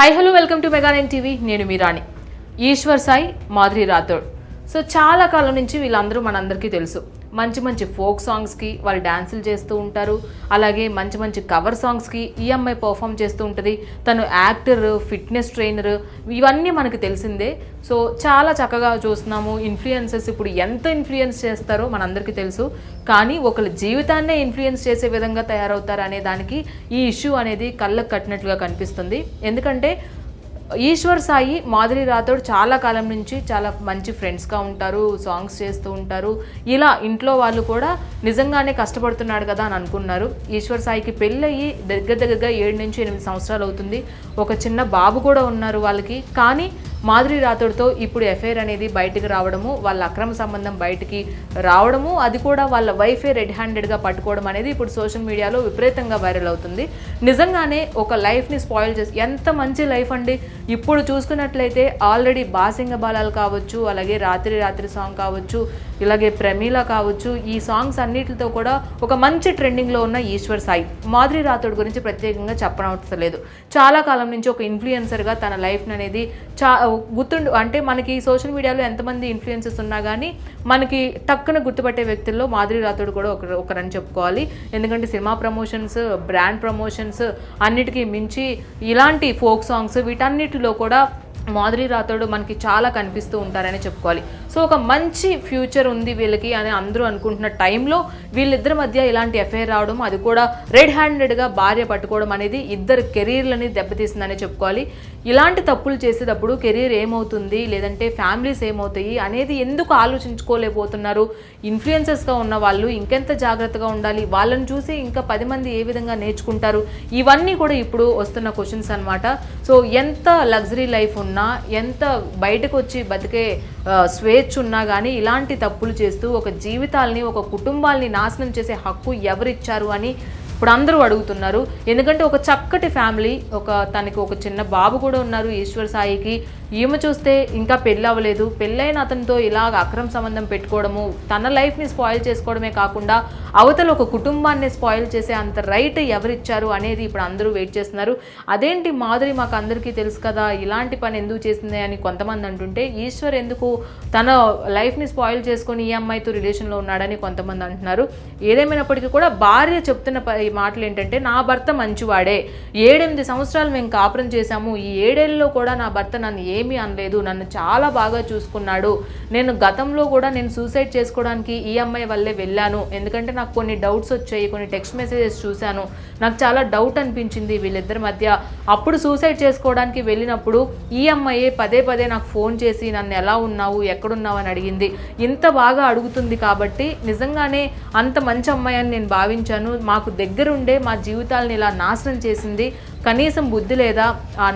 Hi hello welcome to mega nine TV. నేను మీ రాణి. Eshwar Sai, Madhuri Rathod. So చాలా కాలం నుంచి వీళ్ళందరూ మనందరికీ తెలుసు. మంచి మంచి ఫోక్ సాంగ్స్కి వాళ్ళు డ్యాన్సులు చేస్తూ ఉంటారు. అలాగే మంచి మంచి కవర్ సాంగ్స్కి ఈ అమ్మాయి పర్ఫామ్ చేస్తూ ఉంటుంది. తను యాక్టర్, ఫిట్నెస్ ట్రైనర్, ఇవన్నీ మనకు తెలిసిందే. సో చాలా చక్కగా చూస్తున్నాము. ఇన్ఫ్లుయెన్సర్స్ ఇప్పుడు ఎంత ఇన్ఫ్లుయెన్స్ చేస్తారో మనందరికీ తెలుసు. కానీ ఒకళ్ళ జీవితాన్నే ఇన్ఫ్లుయెన్స్ చేసే విధంగా తయారవుతారు అనే దానికి ఈ ఇష్యూ అనేది కళ్ళకు కట్టినట్లుగా కనిపిస్తుంది. ఎందుకంటే ఈశ్వర్ సాయి, మాధురి రాథోడ్ చాలా కాలం నుంచి చాలా మంచి ఫ్రెండ్స్గా ఉంటారు, సాంగ్స్ చేస్తూ ఉంటారు. ఇలా ఇంట్లో వాళ్ళు కూడా నిజంగానే కష్టపడుతున్నాడు కదా అని అనుకున్నారు. ఈశ్వర్ సాయికి పెళ్ళయ్యి దగ్గరగా 7 నుంచి 8 సంవత్సరాలు అవుతుంది. ఒక చిన్న బాబు కూడా ఉన్నారు వాళ్ళకి. కానీ మాధురి రాథోడ్తో ఇప్పుడు ఎఫ్ఐఆర్ అనేది బయటకు రావడము, వాళ్ళ అక్రమ సంబంధం బయటికి రావడము, అది కూడా వాళ్ళ వైఫే రెడ్ హ్యాండెడ్గా పట్టుకోవడం అనేది ఇప్పుడు సోషల్ మీడియాలో విపరీతంగా వైరల్ అవుతుంది. నిజంగానే ఒక లైఫ్ని స్పాయిల్ చేసి, ఎంత మంచి లైఫ్ అండి. ఇప్పుడు చూసుకున్నట్లయితే ఆల్రెడీ బాసింగ బాలాలు కావచ్చు, అలాగే రాత్రి రాత్రి సాంగ్ కావచ్చు, ఇలాగే ప్రమీల కావచ్చు, ఈ సాంగ్స్ అన్నిటితో కూడా ఒక మంచి ట్రెండింగ్లో ఉన్న ఈశ్వర్ సాయి, మాధురి రాథోడ్ గురించి ప్రత్యేకంగా చెప్పనవసరం లేదు. చాలా కాలం నుంచి ఒక ఇన్ఫ్లుయెన్సర్గా తన లైఫ్ని అనేది గుర్తుండు, అంటే మనకి సోషల్ మీడియాలో ఎంతమంది ఇన్ఫ్లుయెన్సెస్ ఉన్నా కానీ మనకి టక్కున గుర్తుపట్టే వ్యక్తుల్లో మాధురి రాథోడ్ కూడా ఒకరని చెప్పుకోవాలి. ఎందుకంటే సినిమా ప్రమోషన్స్, బ్రాండ్ ప్రమోషన్స్ అన్నిటికీ మించి ఇలాంటి ఫోక్ సాంగ్స్ వీటన్నిటిలో కూడా మాధురి రాథోడ్ మనకి చాలా కనిపిస్తూ ఉంటారని చెప్పుకోవాలి. సో ఒక మంచి ఫ్యూచర్ ఉంది వీళ్ళకి అని అందరూ అనుకుంటున్న టైంలో వీళ్ళిద్దరి మధ్య ఇలాంటి ఎఫ్ఐఆర్ రావడం, అది కూడా రెడ్ హ్యాండెడ్గా భార్య పట్టుకోవడం అనేది ఇద్దరు కెరీర్లని దెబ్బతీసిందని చెప్పుకోవాలి. ఇలాంటి తప్పులు చేసేటప్పుడు కెరీర్ ఏమవుతుంది, లేదంటే ఫ్యామిలీస్ ఏమవుతాయి అనేది ఎందుకు ఆలోచించుకోలేకపోతున్నారు? ఇన్ఫ్లుయెన్సర్స్గా ఉన్న వాళ్ళు ఇంకెంత జాగ్రత్తగా ఉండాలి, వాళ్ళని చూసి ఇంకా 10 మంది ఏ విధంగా నేర్చుకుంటారు, ఇవన్నీ కూడా ఇప్పుడు వస్తున్న క్వశ్చన్స్ అనమాట. సో ఎంత లగ్జరీ లైఫ్ ఉన్నా, ఎంత బయటకు వచ్చి బతికే స్వేచ్ఛ ఉన్నా కానీ ఇలాంటి తప్పులు చేస్తూ ఒక జీవితాల్ని, ఒక కుటుంబాల్ని నాశనం చేసే హక్కు ఎవరిచ్చారు అని ఇప్పుడు అందరూ అడుగుతున్నారు. ఎందుకంటే ఒక చక్కటి ఫ్యామిలీ, తనకి ఒక చిన్న బాబు కూడా ఉన్నారు ఈశ్వర్ సాయికి. ఈమె చూస్తే ఇంకా పెళ్ళి అవ్వలేదు. పెళ్ళైన అతనితో ఇలాగ అక్రమ సంబంధం పెట్టుకోవడము, తన లైఫ్ని స్పాయిల్ చేసుకోవడమే కాకుండా అవతల ఒక కుటుంబాన్ని స్పాయిల్ చేసే అంత రైట్ ఎవరిచ్చారు అనేది ఇప్పుడు అందరూ వెయిట్ చేస్తున్నారు. అదేంటి మాధురి, మాకు అందరికీ తెలుసు కదా, ఇలాంటి పని ఎందుకు చేసింది అని కొంతమంది అంటుంటే, ఈశ్వర్ ఎందుకు తన లైఫ్ని స్పాయిల్ చేసుకొని ఈ అమ్మాయితో రిలేషన్లో ఉన్నాడని కొంతమంది అంటున్నారు. ఏదేమైనప్పటికీ కూడా భార్య చెప్తున్న మాటలు ఏంటంటే, నా భర్త మంచివాడే, 7-8 సంవత్సరాలు మేము కాపురం చేశాము, ఈ 7 ఏళ్ళలో కూడా నా భర్త నన్ను ఏమీ అనలేదు, నన్ను చాలా బాగా చూసుకున్నాడు. నేను గతంలో కూడా నేను సూసైడ్ చేసుకోవడానికి ఈ అమ్మాయి వల్లే వెళ్ళాను. ఎందుకంటే నాకు కొన్ని డౌట్స్ వచ్చాయి, కొన్ని టెక్స్ట్ మెసేజెస్ చూశాను, నాకు చాలా డౌట్ అనిపించింది వీళ్ళిద్దరి మధ్య. అప్పుడు సూసైడ్ చేసుకోవడానికి వెళ్ళినప్పుడు ఈ అమ్మాయి పదే నాకు ఫోన్ చేసి నన్ను ఎలా ఉన్నావు, ఎక్కడున్నావు అని అడిగింది. ఇంత బాగా అడుగుతుంది కాబట్టి నిజంగానే అంత మంచి అమ్మాయి అని నేను భావించాను. మాకు దగ్గరుండే మా జీవితాలను ఇలా నాశనం చేసింది. కనీసం బుద్ధి లేదా?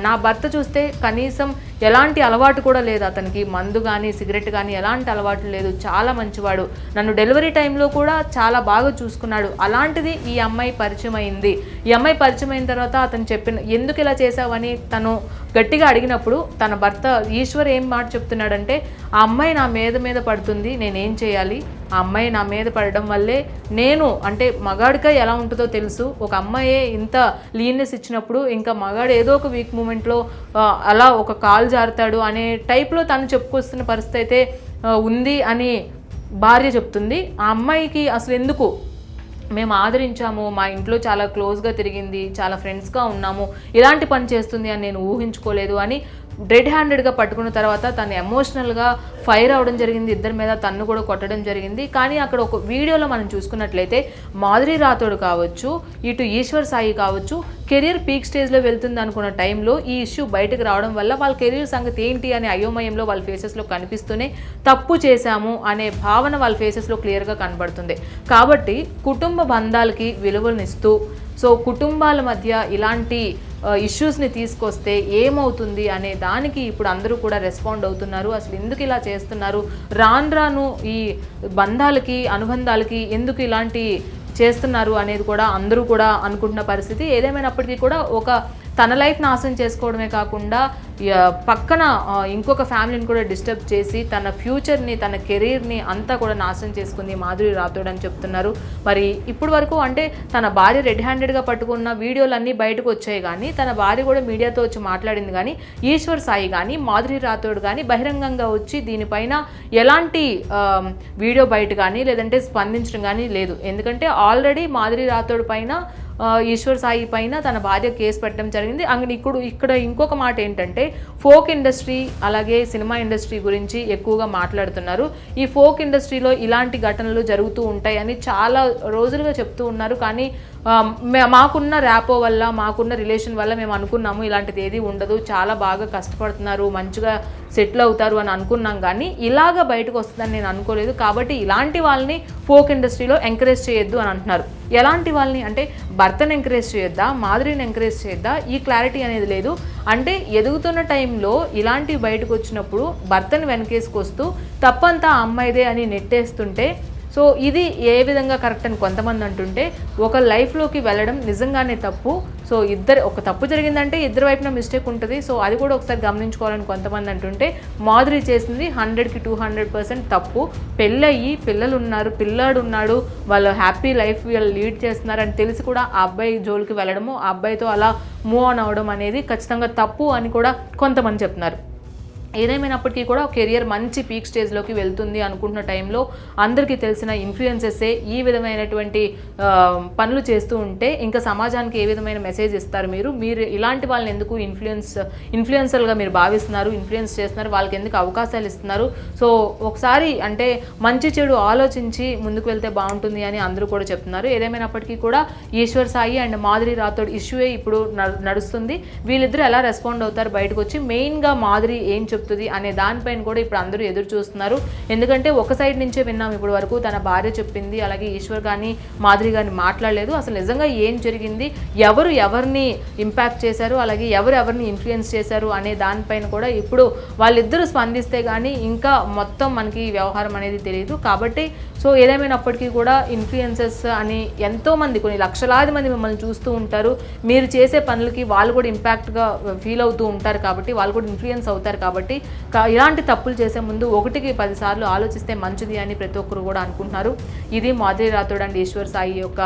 నా భర్త చూస్తే కనీసం ఎలాంటి అలవాటు కూడా లేదు అతనికి, మందు కానీ సిగరెట్ కానీ ఎలాంటి అలవాటు లేదు, చాలా మంచివాడు, నన్ను డెలివరీ టైంలో కూడా చాలా బాగా చూసుకున్నాడు. అలాంటిది ఈ అమ్మాయి పరిచయం అయింది. ఈ అమ్మాయి పరిచయం అయిన తర్వాత అతను చెప్పిన, ఎందుకు ఇలా చేసావని తను గట్టిగా అడిగినప్పుడు తన భర్త ఈశ్వర్ ఏం మాట చెప్తున్నాడంటే, ఆ అమ్మాయి నా మీద పడుతుంది, నేనేం చేయాలి, ఆ అమ్మాయి నా మీద పడడం వల్లే నేను, అంటే మగాడిగా ఎలా ఉంటుందో తెలుసు, ఒక అమ్మాయే ఇంత లీన్నెస్ ఇచ్చినప్పుడు ఇంకా మగాడు ఏదో ఒక వీక్ మూమెంట్లో అలా ఒక కాల్ జారుతాడు అనే టైప్లో తను చెప్పుకొస్తున్న పరిస్థితి అయితే ఉంది అని భార్య చెప్తుంది. ఆ అమ్మాయికి అసలు ఎందుకు మేము ఆదరించాము, మా ఇంట్లో చాలా క్లోజ్గా తిరిగింది, చాలా ఫ్రెండ్స్గా ఉన్నాము, ఇలాంటి పని చేస్తుంది అని నేను ఊహించుకోలేదు అని రెడ్ హ్యాండెడ్గా పట్టుకున్న తర్వాత తను ఎమోషనల్గా ఫైర్ అవ్వడం జరిగింది. ఇద్దరి మీద తన్ను కూడా కొట్టడం జరిగింది. కానీ అక్కడ ఒక వీడియోలో మనం చూసుకున్నట్లయితే మాధురి రాథోడ్ కావచ్చు, ఇటు ఈశ్వర్ సాయి కావచ్చు, కెరీర్ పీక్ స్టేజ్లో వెళ్తుంది అనుకున్న టైంలో ఈ ఇష్యూ బయటకు రావడం వల్ల వాళ్ళ కెరీర్ సంగతి ఏంటి అనే అయోమయంలో వాళ్ళ ఫేసెస్లో కనిపిస్తూనే తప్పు చేశాము అనే భావన వాళ్ళ ఫేసెస్లో క్లియర్గా కనబడుతుంది. కాబట్టి కుటుంబ బంధాలకి విలువలనిస్తూ, సో కుటుంబాల మధ్య ఇలాంటి ఇష్యూస్ని తీసుకొస్తే ఏమవుతుంది అనే దానికి ఇప్పుడు అందరూ కూడా రెస్పాండ్ అవుతున్నారు. అసలు ఎందుకు ఇలా చేస్తున్నారు, రాను ఈ బంధాలకి అనుబంధాలకి ఎందుకు ఇలాంటి చేస్తున్నారు అనేది కూడా అందరూ కూడా అనుకుంటున్న పరిస్థితి. ఏదేమైనప్పటికీ కూడా ఒక తన లైఫ్ నాశనం చేసుకోవడమే కాకుండా పక్కన ఇంకొక ఫ్యామిలీని కూడా డిస్టర్బ్ చేసి తన ఫ్యూచర్ని తన కెరీర్ని అంతా కూడా నాశనం చేసుకుంది మాధురి రాథోడ్ అని చెప్తున్నారు. మరి ఇప్పుడు వరకు అంటే తన భార్య రెడ్ హ్యాండెడ్గా పట్టుకున్న వీడియోలన్నీ బయటకు వచ్చాయి, కానీ తన భార్య కూడా మీడియాతో వచ్చి మాట్లాడింది, కానీ ఈశ్వర్ సాయి కానీ మాధురి రాథోడ్ కానీ బహిరంగంగా వచ్చి దీనిపైన ఎలాంటి వీడియో బయట కానీ లేదంటే స్పందించడం కానీ లేదు. ఎందుకంటే ఆల్రెడీ మాధురి రాథోడ్ పైన ఈశ్వర్ సాయి పైన తన భార్య కేసు పెట్టడం జరిగింది. ఇక్కడ ఇంకొక మాట ఏంటంటే ఫోక్ ఇండస్ట్రీ అలాగే సినిమా ఇండస్ట్రీ గురించి ఎక్కువగా మాట్లాడుతున్నారు. ఈ ఫోక్ ఇండస్ట్రీలో ఇలాంటి ఘటనలు జరుగుతూ ఉంటాయి అని చాలా రోజులుగా చెప్తూ ఉన్నారు. కానీ మాకున్న ర్యాపో వల్ల మాకున్న రిలేషన్ వల్ల మేము అనుకున్నాము ఇలాంటిది ఏది ఉండదు, చాలా బాగా కష్టపడుతున్నారు, మంచిగా సెటిల్ అవుతారు అని అనుకున్నాం, కానీ ఇలాగ బయటకు వస్తుందని నేను అనుకోలేదు. కాబట్టి ఇలాంటి వాళ్ళని ఫోక్ ఇండస్ట్రీలో ఎంకరేజ్ చేయొద్దు అని అంటున్నారు. ఎలాంటి వాళ్ళని అంటే భర్తను ఎంకరేజ్ చేయొద్దా, మాధురిని ఎంకరేజ్ చేయొద్దా, ఈ క్లారిటీ అనేది లేదు. అంటే ఎదుగుతున్న టైంలో ఇలాంటివి బయటకు వచ్చినప్పుడు భర్తను వెనకేసుకొస్తూ తప్పంతా అమ్మాయిదే అని నెట్టేస్తుంటే సో ఇది ఏ విధంగా కరెక్ట్ అని కొంతమంది అంటుంటే, ఒక లైఫ్లోకి వెళ్ళడం నిజంగానే తప్పు. సో ఒక తప్పు జరిగిందంటే ఇద్దరు వైపున మిస్టేక్ ఉంటుంది. సో అది కూడా ఒకసారి గమనించుకోవాలని కొంతమంది అంటుంటే, మాధురి చేసింది 100కి 200% తప్పు. పెళ్ళయ్యి పిల్లలు ఉన్నారు, పిల్లాడు ఉన్నాడు, వాళ్ళు హ్యాపీ లైఫ్ వీళ్ళు లీడ్ చేస్తున్నారు అని తెలిసి కూడా ఆ అబ్బాయి జోలికి వెళ్ళడము, ఆ అబ్బాయితో అలా మూవ్ ఆన్ అవ్వడం అనేది ఖచ్చితంగా తప్పు అని కూడా కొంతమంది చెప్తున్నారు. ఏదేమైనప్పటికీ కూడా కెరియర్ మంచి పీక్ స్టేజ్లోకి వెళ్తుంది అనుకుంటున్న టైంలో అందరికీ తెలిసిన ఇన్ఫ్లుయెన్సెస్సే ఈ విధమైనటువంటి పనులు చేస్తూ ఉంటే ఇంకా సమాజానికి ఏ విధమైన మెసేజ్ ఇస్తారు? మీరు ఇలాంటి వాళ్ళని ఎందుకు ఇన్ఫ్లుయెన్సర్గా మీరు భావిస్తున్నారు, ఇన్ఫ్లుయెన్స్ చేస్తున్నారు, వాళ్ళకి ఎందుకు అవకాశాలు ఇస్తున్నారు? సో ఒకసారి అంటే మంచి చెడు ఆలోచించి ముందుకు వెళ్తే బాగుంటుంది అని అందరూ కూడా చెప్తున్నారు. ఏదేమైనప్పటికీ కూడా ఈశ్వర్ సాయి అండ్ మాధురి రాథోడ్ ఇష్యూయే ఇప్పుడు నడుస్తుంది. వీళ్ళిద్దరూ ఎలా రెస్పాండ్ అవుతారు బయటకు వచ్చి, మెయిన్గా మాధురి ఏం చెప్తుంది అనే దానిపైన కూడా ఇప్పుడు అందరూ ఎదురు చూస్తున్నారు. ఎందుకంటే ఒక సైడ్ నుంచే విన్నాం ఇప్పుడు వరకు, తన భార్య చెప్పింది, అలాగే ఈశ్వర్ కానీ మాధురి కానీ మాట్లాడలేదు. అసలు నిజంగా ఏం జరిగింది, ఎవరిని ఇంపాక్ట్ చేశారు, అలాగే ఎవరిని ఇన్ఫ్లుయెన్స్ చేశారు అనే దానిపైన కూడా ఇప్పుడు వాళ్ళిద్దరూ స్పందిస్తే కానీ ఇంకా మొత్తం మనకి వ్యవహారం అనేది తెలియదు. కాబట్టి సో ఏదేమైనప్పటికీ కూడా ఇన్ఫ్లుయెన్సర్స్ అని ఎంతోమంది, కొన్ని లక్షలాది మంది మిమ్మల్ని చూస్తూ ఉంటారు. మీరు చేసే పనులకి వాళ్ళు కూడా ఇంపాక్ట్గా ఫీల్ అవుతూ ఉంటారు, కాబట్టి వాళ్ళు కూడా ఇన్ఫ్లుయెన్స్ అవుతారు. కాబట్టి ఇలాంటి తప్పులు చేసే ముందు 1కి 10 సార్లు ఆలోచిస్తే మంచిది అని ప్రతి ఒక్కరు కూడా అనుకుంటున్నారు. ఇది మాధురి రాథోడ్ అండ్ ఈశ్వర్ సాయి యొక్క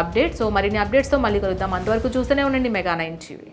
అప్డేట్. సో మరిన్ని అప్డేట్స్తో మళ్ళీ కలుద్దాం. అంతవరకు చూస్తూనే ఉండండి మెగా 9 టీవీ.